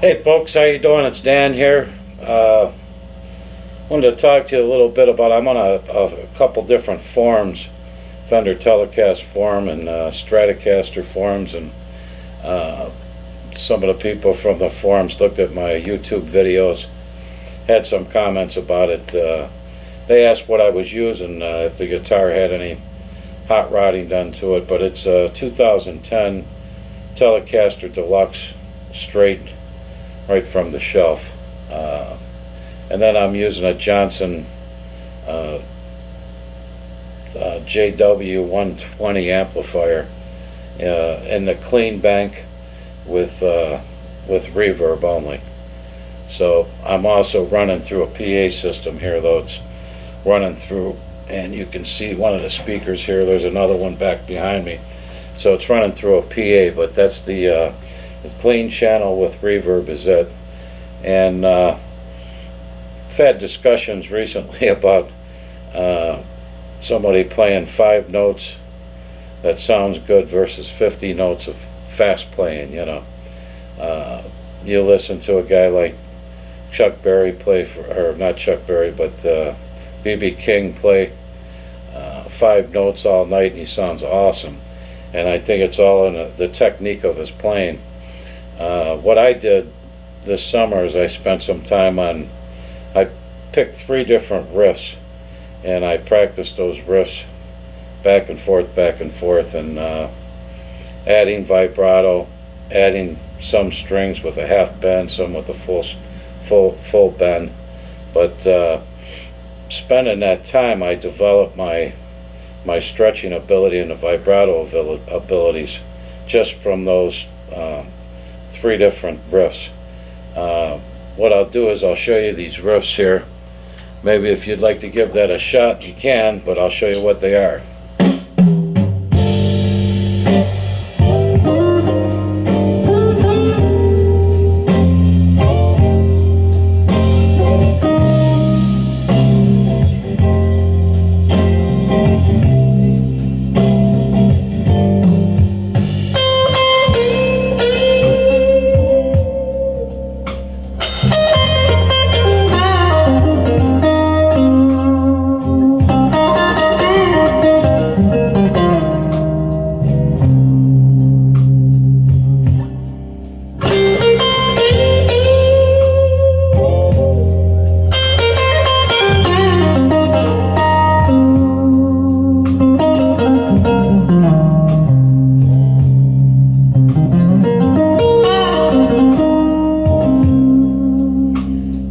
Hey folks, how you doing? It's Dan here. Wanted to talk to you a little bit about, I'm on a couple different forums, Fender Telecaster forum and Stratocaster forums, and some of the people from the forums looked at my YouTube videos, had some comments about it. They asked what I was using, if the guitar had any hot rodding done to it, but it's a 2010 Telecaster Deluxe straight right from the shelf, and then I'm using a Johnson JW120 amplifier in the clean bank with reverb only. So I'm also running through a PA system here, though. It's running through, and you can see one of the speakers here. There's another one back behind me. So it's running through a PA, but that's the clean channel with reverb is it. And I've had discussions recently about somebody playing 5 notes that sounds good versus 50 notes of fast playing, you know. You listen to a guy like Chuck Berry play, or not Chuck Berry, but B.B. King play 5 notes all night, and he sounds awesome. And I think it's all in the technique of his playing. What I did this summer is I spent some time I picked 3 different riffs, and I practiced those riffs back and forth, and adding vibrato, adding some strings with a half bend, some with a full bend. But spending that time, I developed my stretching ability and the vibrato abilities just from those 3 different riffs. What I'll do is I'll show you these riffs here. Maybe if you'd like to give that a shot, you can, but I'll show you what they are.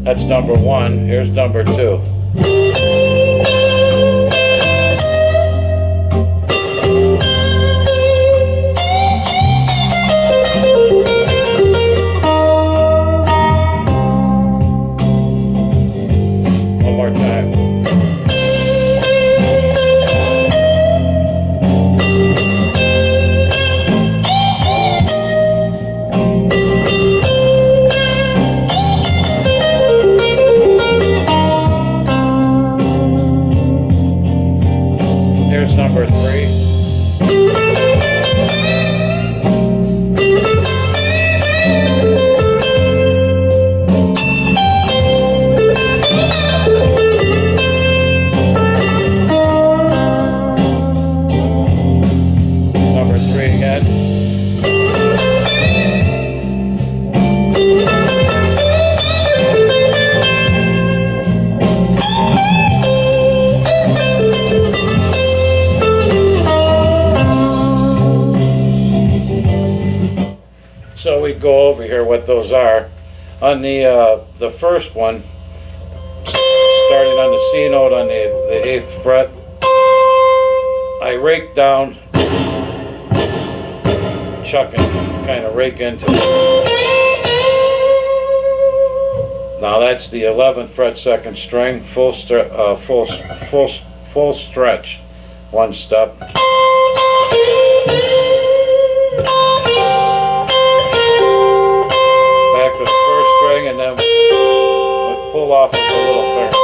That's number 1. Here's number 2. One more time. Number 3. Number 3 again. So we go over here what those are. On the first one, starting on the C note on the 8th fret, I rake down, chucking, kind of rake into it. Now that's the 11th fret 2nd string, full stretch, 1 step. And then we'll pull off with the little finger.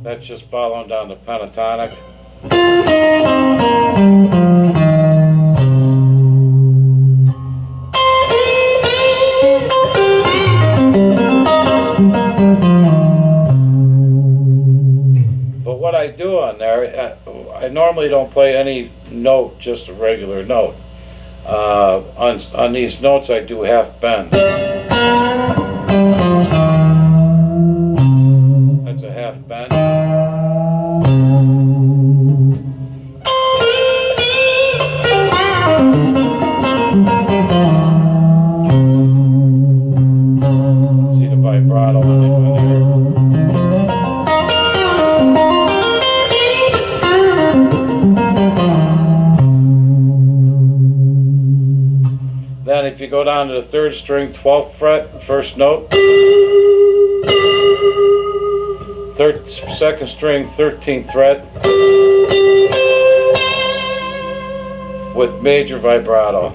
That's just following down the pentatonic. I normally don't play any note, just a regular note. On these notes I do half bend. That's a half bend. See the vibrato in here. Then if you go down to the 3rd string, 12th fret, first note. 2nd string, 13th fret, with major vibrato.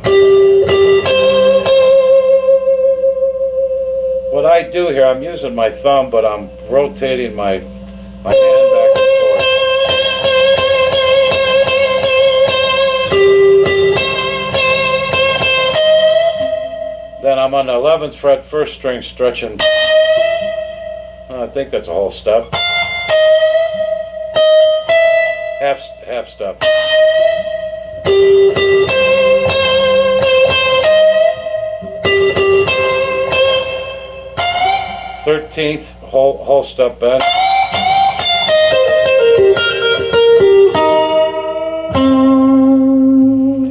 What I do here, I'm using my thumb, but I'm rotating my hand back and forth. Then I'm on the 11th fret, 1st string, stretching. I think that's a whole step. Half step. Thirteenth whole step bend.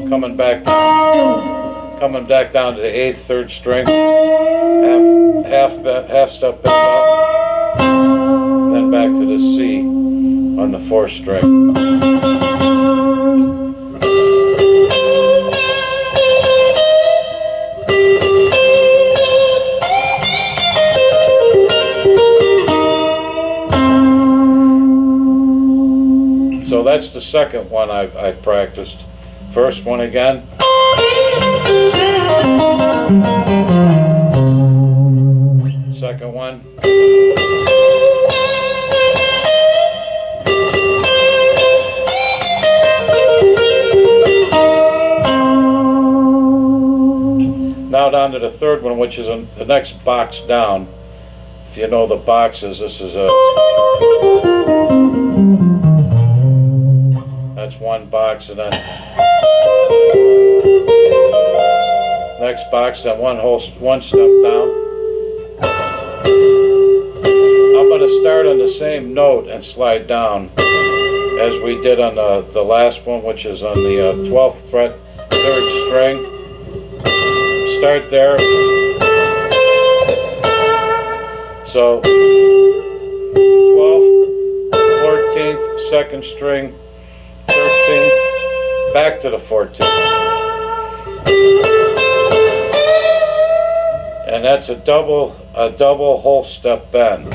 Coming back down to the 8th, 3rd string. Half step bend up. Then back to the C on the 4th string. So that's the second one I practiced. First one again. Second one. Now down to the 3rd one, which is the next box down. If you know the boxes, this is a... That's one box, and then next box, then one step down. I'm going to start on the same note and slide down as we did on the last one, which is on the 12th fret, 3rd string. Start there. So 12th, 14th, 2nd string, 13th, back to the 14th. And that's a double whole step bend.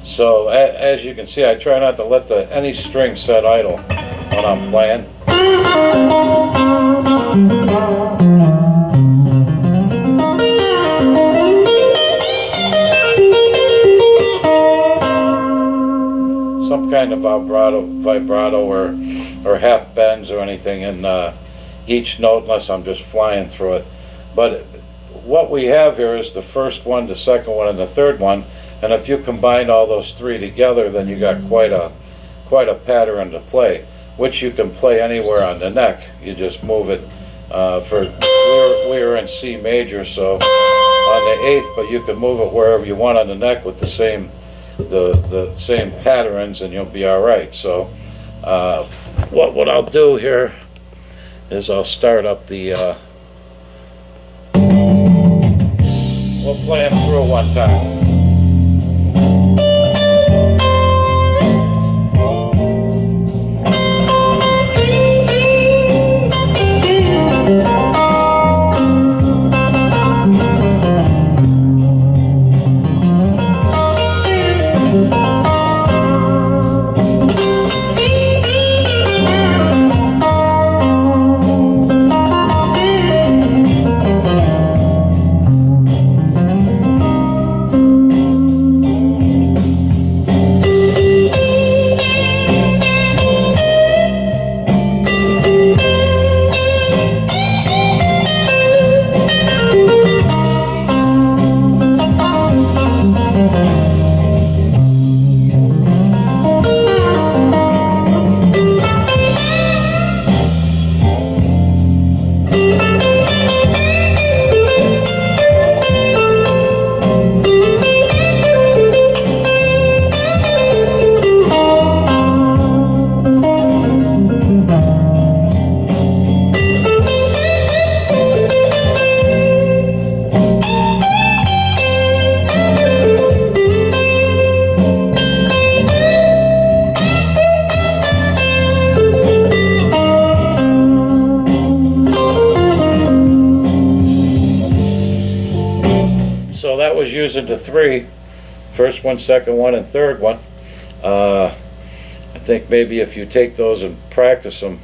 So as you can see, I try not to let any string set idle when I'm playing. Some kind of vibrato or half bends or anything in each note, unless I'm just flying through it. But what we have here is the first one, the second one, and the third one. And if you combine all those three together, then you got quite a pattern to play, which you can play anywhere on the neck. You just move it. We were in C major, so on the 8th, but you can move it wherever you want on the neck with the same patterns, and you'll be all right. So what I'll do here is I'll start up the. We'll play them through one time. changes into 3. First one, second one, and third one. I think maybe if you take those and practice them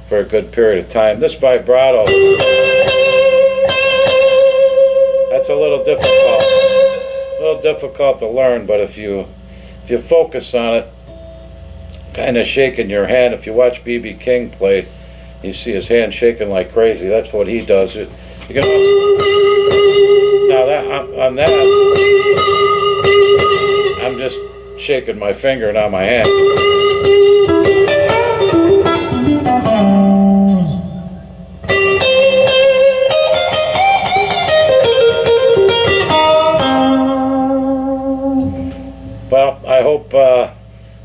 for a good period of time. This vibrato, that's a little difficult to learn, but if you focus on it, kind of shaking your hand. If you watch B.B. King play, you see his hand shaking like crazy. That's what he does. You can also, now on that, I'm just shaking my finger, not my hand. Well,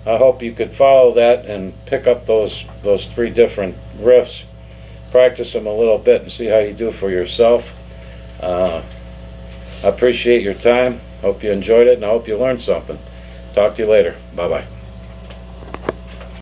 I hope you could follow that and pick up those 3 different riffs. Practice them a little bit and see how you do for yourself. I appreciate your time. Hope you enjoyed it, and I hope you learned something. Talk to you later. Bye-bye.